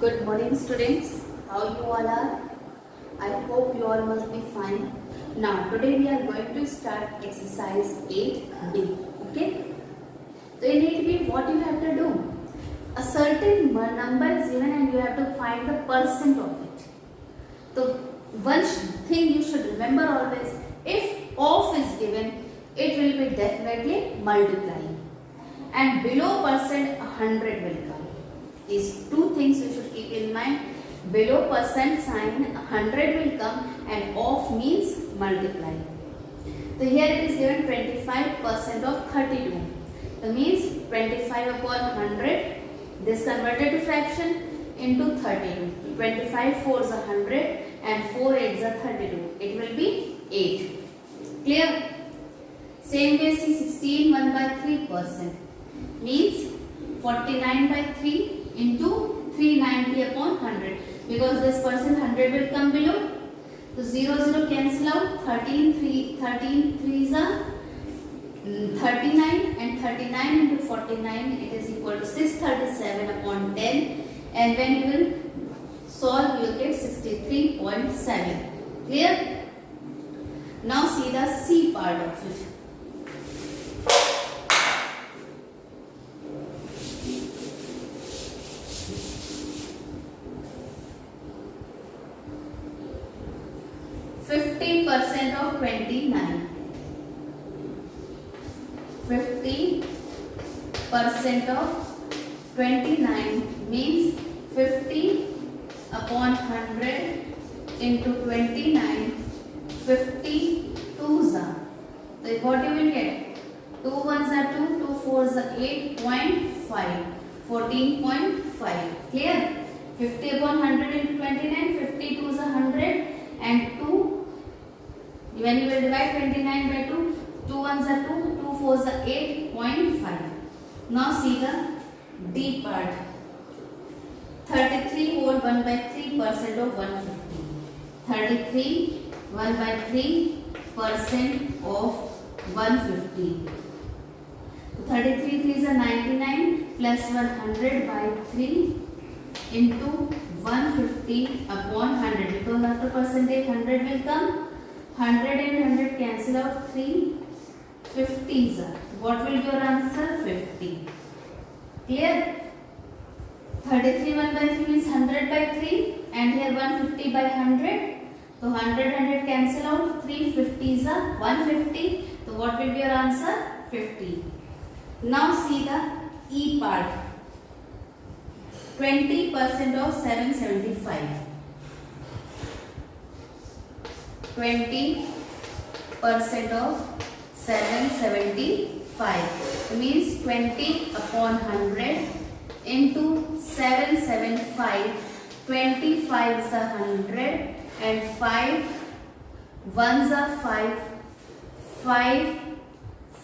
Good morning, students. How you all are? I hope you all must be fine. Now, today we are going to start exercise 8B. Okay? So, in 8B, what you have to do? A certain number is given and you have to find the percent of it. So, one thing you should remember always, if of is given, it will be definitely multiplying. And below percent, 100 will come. These two things you should keep in mind. Below percent sign 100 will come and of means multiply. So here it is given 25% of 32. That means 25 upon 100. This converted to fraction into 32. 25 4s are 100 and 4 8s are 32. It will be 8. Clear? Same way see 16 1 by 3% means 49 by 3 into 390 upon 100, because this percent 100 will come below. So 0 cancel out. 13 3s are 39 and 39 into 49 it is equal to 637 upon 10, and when you will solve you will get 63.7. Clear? Now see the C part of it. Percent of 29. 50% of 29 means 50 upon 100 into 29. 50 2s are. So what you will get? 2 1s are 2, 2 4s are 8.5. 14.5. Clear? 50 upon 100 into 29. 50 2s are 100 and 2. When you will divide 29 by 2, 2 1s are 2, 2 4s are 8.5. Now see the D part. 33 whole 1 by 3% of 150. 33 1 by 3% of 150. 33 3s are 99 plus 100 by 3 into 150 upon 100. Because after percentage 100 will come. 100 and 100 cancel out. 3 50s are. What will be your answer? 50. Clear? 33 1 by 3 means 100 by 3 and here 150 by 100. So 100 cancel out. 3 50s are 150. So what will be your answer? 50. Now see the E part. 20% of 775. 20% of 775 means 20 upon 100 into 775. 25 is 100 and 5 1s are 5. 5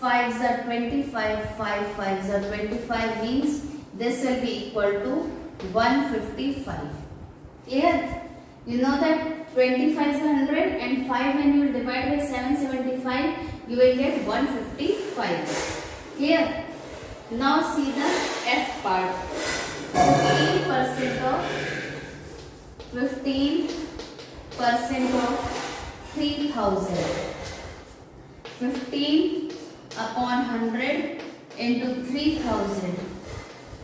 5s are 25. 5 5s are 25 means this will be equal to 155. Clear? You know that 25 is 100 and 5 when you will divide by 775 you will get 155. Clear? Now see the F part. 15% of 3000. 15 upon 100 into 3000.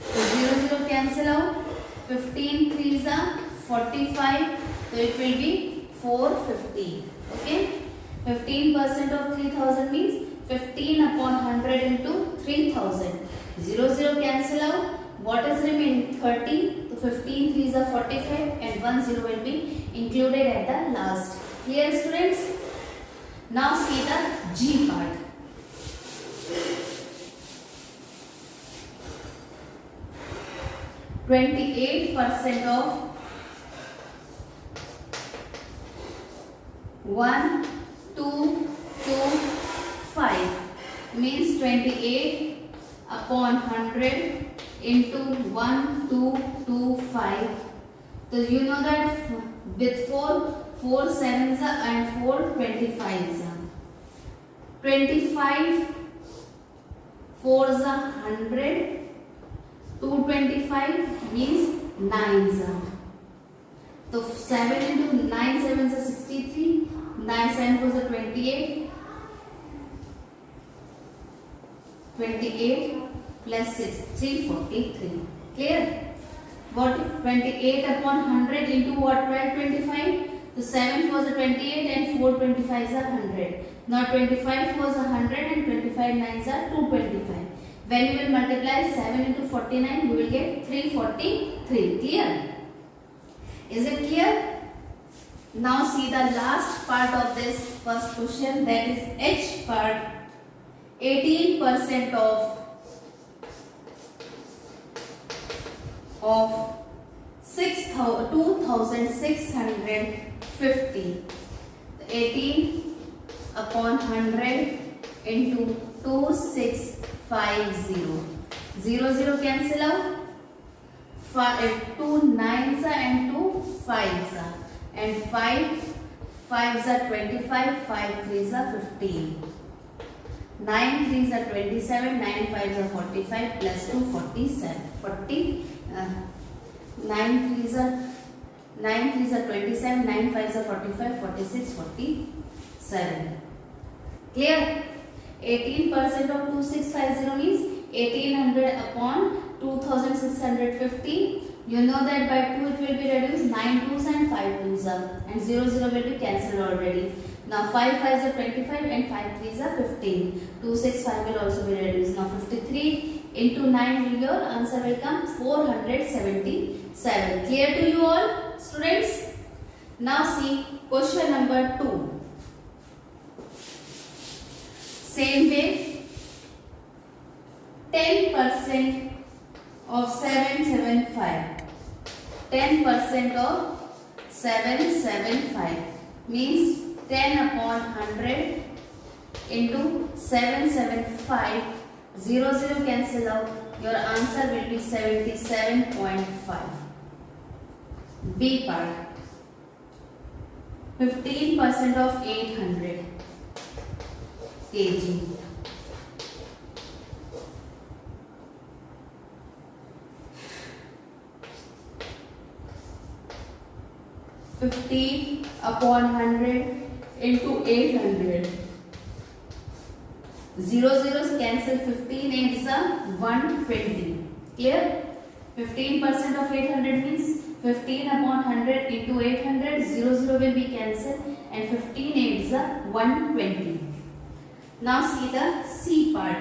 So 0 cancel out. 15 3s are 45. So it will be 450. Okay. 15% of 3000 means 15 upon 100 into 3000. 0 cancel out. What is remaining? 30. So 15 3s are 45 and 10 will be included at the last. Clear, students? Now see the G part. %% of 1 2 2 5 means 28 upon 100 into 1 2 2 5. So you know that with 4 7s and 4 25s. 25 4s are 100. 225 means 9s are. So 7 into 9 sevens are 63. 9 7 4s are 28. 28 plus 6 343. Clear? What 28 upon 100 into what? 1225. So 7 4s are 28 and 4 25s are 100. Now 25 4s are 100 and 25 9s are 225. When you will multiply 7 into 49, you will get 343. Clear? Is it clear? Now see the last part of this first question, that is H part. 18% of 2650. 18 upon 100 into 2650. 0 cancel out. 2 9s and 2 5s are. And 5 5s are 25, 5 3s are 15. 9 3s are 27, 9 5s are 45 plus 2 47. 9 3s are 27, 9 5s are 45, 46, 47. Clear? 18% of 2650 means 1800 upon 2650. You know that by 2 it will be reduced. 9 2s and 5 2s are, and 0 will be cancelled already. Now 5 5s are 25 and 5 3s are 15. 265 will also be reduced. Now 53 into 9, your answer will come 477. Clear to you all, students? Now see question number 2. Same way, 10% of 775. 10% of 775 means 10 upon 100 into 775. 0 cancel out. Your answer will be 77.5. B part. 15% of 800 kg. 15 upon 100 into 800. 0 cancel. 15 8s are 120. Clear? 15% of 800 means 15 upon 100 into 800. 0 will be cancelled and 15 8s are 120. Now see the C part.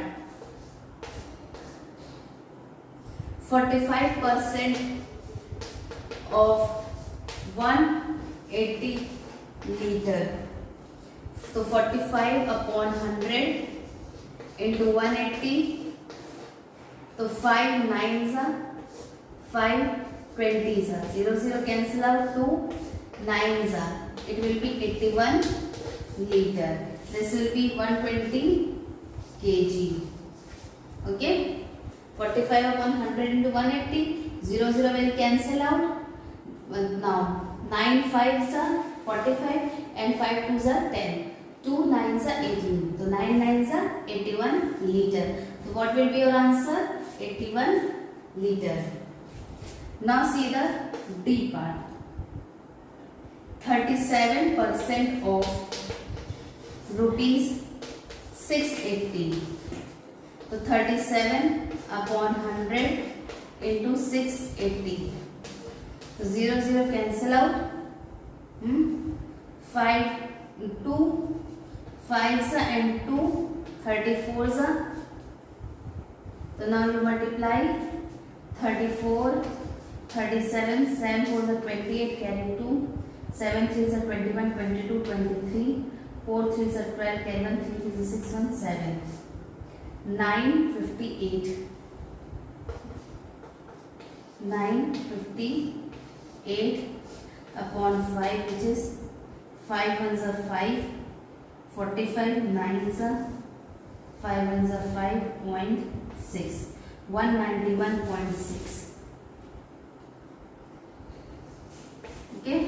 45% of 180 liter. So 45 upon 100 into 180. So 5 9s are 5 20s are. 0 cancel out. 2 9s are. It will be 81 liter. This will be 120 kg. Okay. 45 upon 100 into 180. 0 will cancel out. Now 9 5s are 45 and 5 2s are 10. 2 9s are 18. So 9 9s are 81 liter. So what will be your answer? 81 liter. Now see the D part. 37% of rupees 680. So 37 upon 100 into 680. So 0 cancel out. 5 2 5s and 2 34s are. So now you multiply 34 37 7 4s are 28, carry 2, 7 3s are 21, 22 23, 4 3s are 12, carry 1, 3 3s are 6 1 7. 958. 958 upon 5, which is 5 ones are 5, 45 9s are 5 ones are 5.6, 191.6. Okay,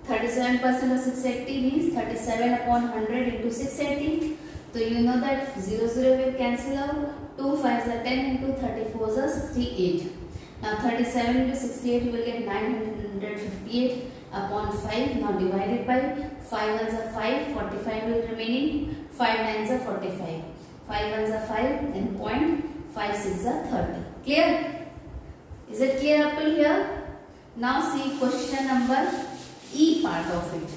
37% of 680 means 37 upon 100 into 680. So you know that 0 will cancel out. 2 5s are 10 into 34s are 68. Now 37 into 68 you will get 958 upon 5. Now divided by 5 ones are 5, 45 will remaining, 5 nines are 45. 5 ones are 5 and point 5 6 are 30. Clear? Is it clear up till here? Now see question number E part of it.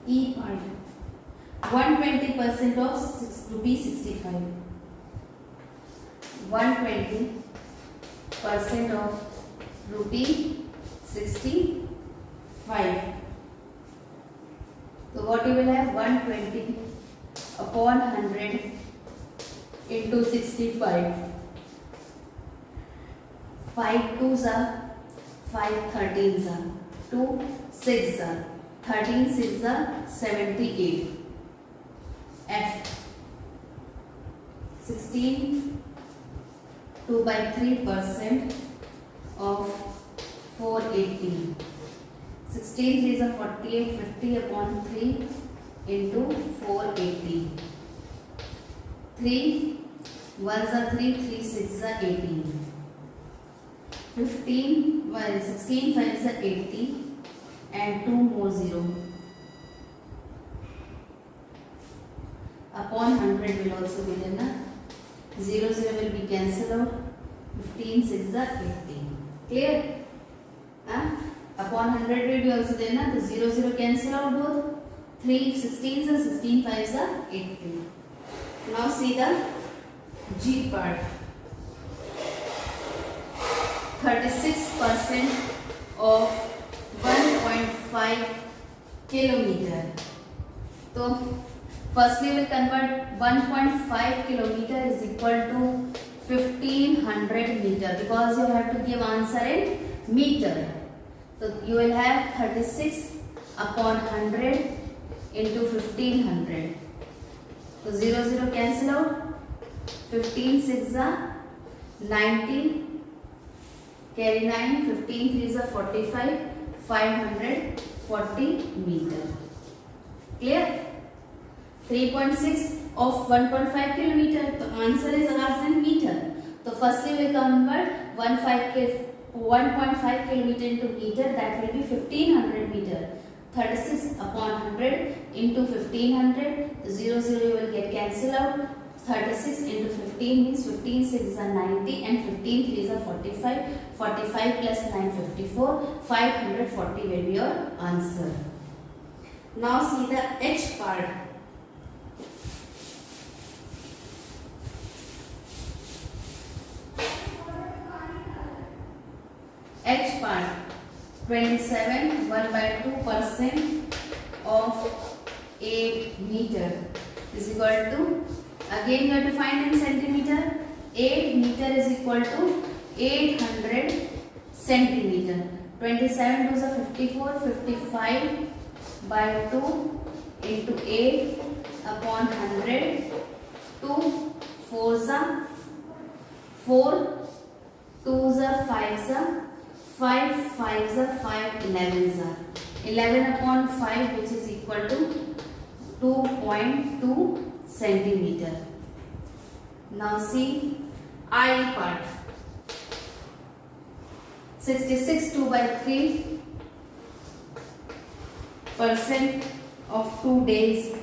E part. 120% of rupees 65. 120% of rupee 65. So what you will have? 120 upon 100 into 65. 5 twos are 5 13s are 2 6 are 13 6 are 78. F 16 2 by 3% of 480. 16 3s are 48, 50 upon 3 into 480. 3 1s are 3, 3 6s are 18. 15 well 16 5s are 80 and 2 more 0 upon 100 will also be there na. 0 0 will be cancelled out. 15 6 are 80. Clear? Upon 100 will be also there na. The 0 0 cancel out both. 3 16s are 16 5s are 80. Now see the G part. 36% of 1.5 kilometer. So firstly we will convert 1.5 kilometer is equal to 1500 meter because you have to give answer in meter. So you will have 36 upon 100 into 1500. So 0 0 cancel out. 15 6 are 90. Carry 9, 15 3s are 45, 540 meter. Clear? 3.6 of 1.5 kilometer. The answer is asked in meter. So firstly we convert 1.5 kilometer into meter, that will be 1500 meter. 36 upon 100 into 1500, 0 0 you will get cancelled out. 36 into 15 means 15 6 are 90 and 15 3s are 45. 45 plus 9 54. 540 will be your answer. Now see the H part. H part. 27 1 by 2% of 8 meter is equal to, again you have to find in centimeter. 8 meter is equal to 800 centimeter. 27 2s are 54, 55 by 2 into 8 upon 100. 2 4s are 4, 2s are 5s are 5, 5s are 5, 11s are 11 upon 5 which is equal to 2.2 centimeter. Now see I part. 66 2 by 3% of 2 days.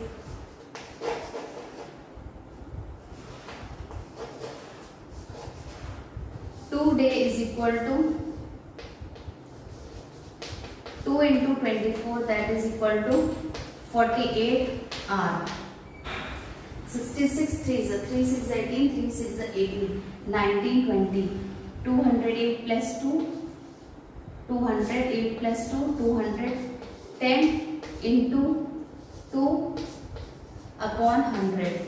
2 day is equal to 2 into 24, that is equal to 48 hour. 66 3 is 3 6 18, 3 6 18, 19 20. 208 plus 2, 208 plus 2, 210 into 2 upon 100.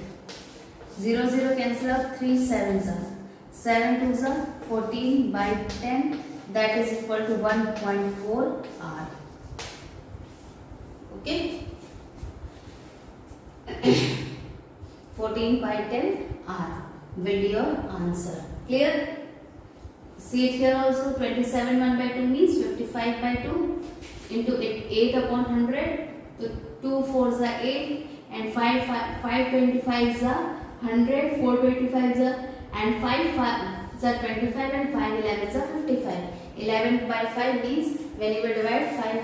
0 0 cancel out, 3 7s are 7 2s are 14 by 10, that is equal to 1.4 hour. Okay. 14 by 10 hour will be your answer. Clear? See it here also. 27 1 by 2 means 55 by 2 into 8 upon 100. So 2 4s are 8 and 5 25s are 100, 4 to 85 and 5 is 25 and 5 11 is 55. 11 by 5 means when you will divide 5,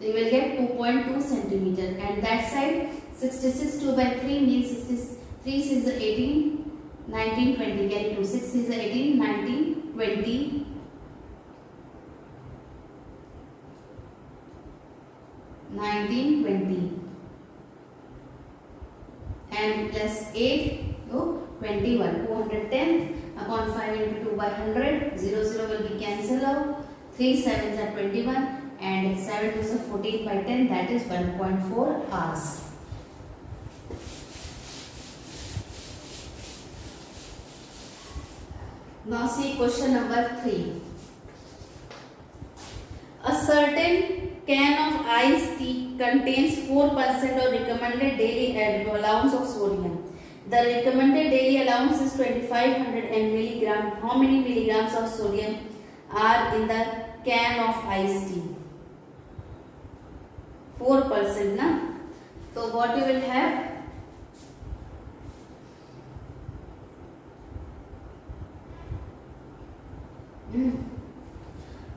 you will get 2.2 centimeter. And that side 66 2 by 3 means 63 is 18, 19, 20. Carry 2. 6 is 18, 19, 20. 19, 20 and plus 8, so 21. 210 upon 5 into 2 by 100. 0, 0 will be cancelled out. 3 7s are 21 and 7 2s are 14 by 10, that is 1.4 hours. Now see question number 3. A certain can of iced tea contains 4% of recommended daily allowance of sodium. The recommended daily allowance is 2500 milligram. How many milligrams of sodium are in the can of iced tea? 4%, na? So what you will have?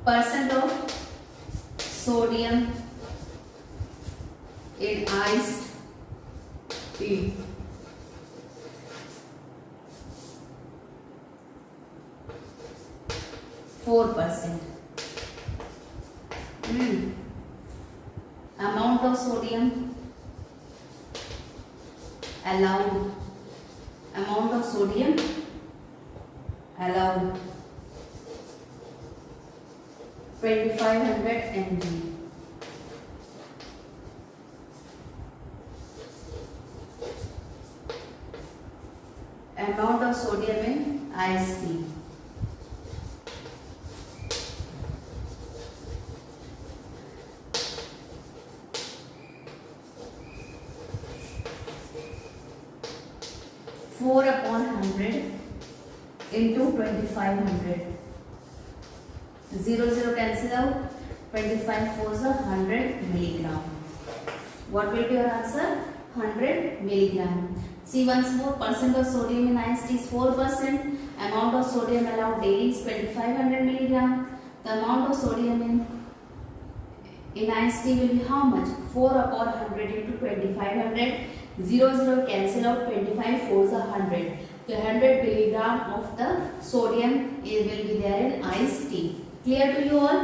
Percent of sodium in iced tea. %. Amount of sodium allowed. Amount of sodium allowed 2500 mg. Amount of sodium in iced tea. Four upon 100 into 2500. 0 0 cancel out. 25 4s are 100 milligram. What will be your answer? 100 milligram. See once more, percent of sodium in iced tea is 4%. Amount of sodium allowed daily is 2500 milligram. The amount of sodium in iced tea will be how much? 4 upon 100 into 2500. 0 0 cancel out. 25 4s are 100. So 100 milligram of the sodium will be there in iced tea. Clear to you all?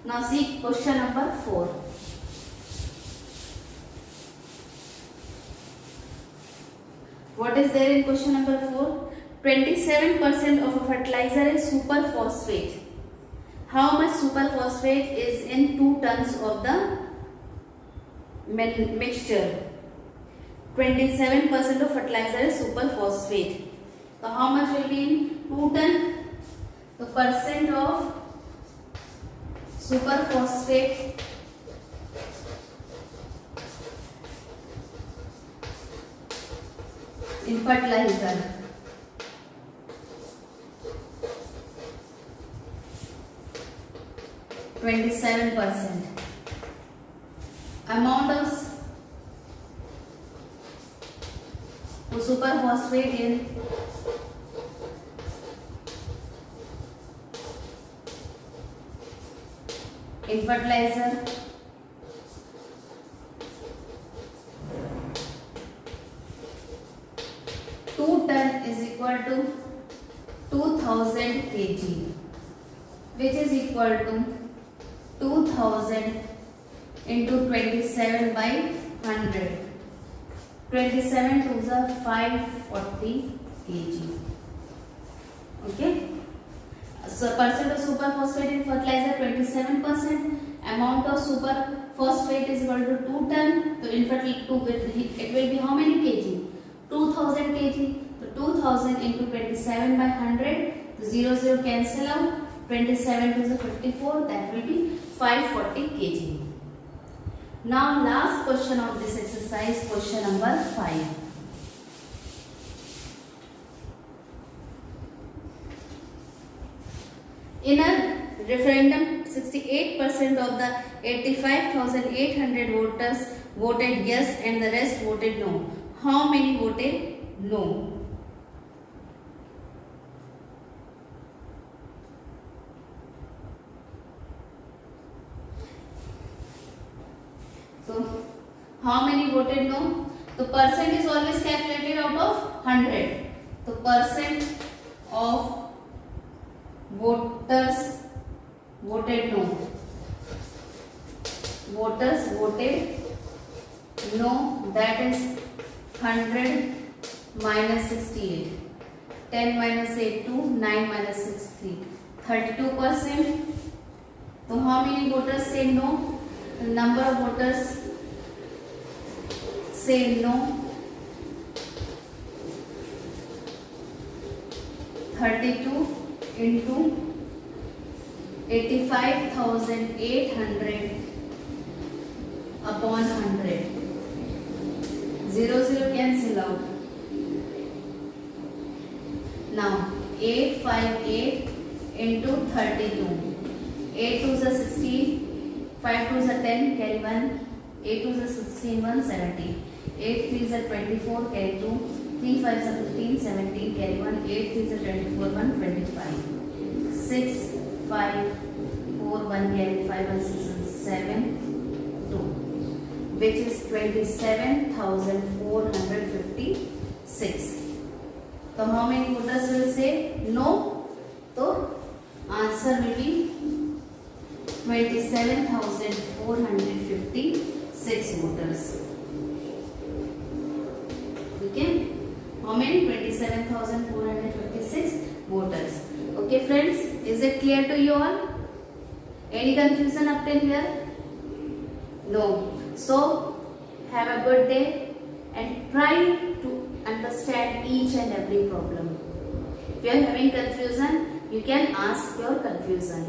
Now see question number 4. What is there in question number 4? 27% of a fertilizer is superphosphate. How much superphosphate is in 2 tons of the mixture? 27% of fertilizer is superphosphate. So how much will be in 2 tons? The percent of superphosphate in fertilizer. %. Amount of superphosphate in fertilizer. Two ton is equal to 2000 kg, which is equal to 2000 into 27 by 100. 27 to the 540 kg. Okay. So percent of superphosphate in fertilizer 27%. Amount of superphosphate is equal to 2 ton. So in fertilizer it will be how many kg? 2000 kg. So 2000 into 27 by 100. So 0 0 cancel out. 27 to the 54. That will be 540 kg. Now last question of this exercise, question number 5. In a referendum, 68% of the 85,800 voters voted yes and the rest voted no. how many voted no? So, how many voted no? The percent is always calculated out of 100. The percent of voters voted no. Voters voted no, that is 100 minus 68. 10 minus 8, 2, 9 minus 6, 3. 32%. So how many voters say no? The number of voters say no. 32 into 85,800 upon 100. 0, 0 cancel out. Now 858 into 32. 8 2s are 16. 5 2s are 10. Carry 1. 8 2s are 16. 1 70. 8 3s are 24. Carry 2. 3 5s are 15. 17. Carry 1. 8 3s are 24. 1 25. 6 5 4 1 carry 5 1 6 1 7 2, which is 27,456. So how many voters will say no? So answer will be 27,456 voters. Okay, how many? 27,456 voters. Okay friends, is it clear to you all? Any confusion up till here? No. So have a good day and try to understand each and every problem. If you are having confusion, you can ask your confusion.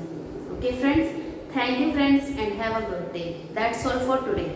Okay friends, thank you friends and have a good day. That's all for today.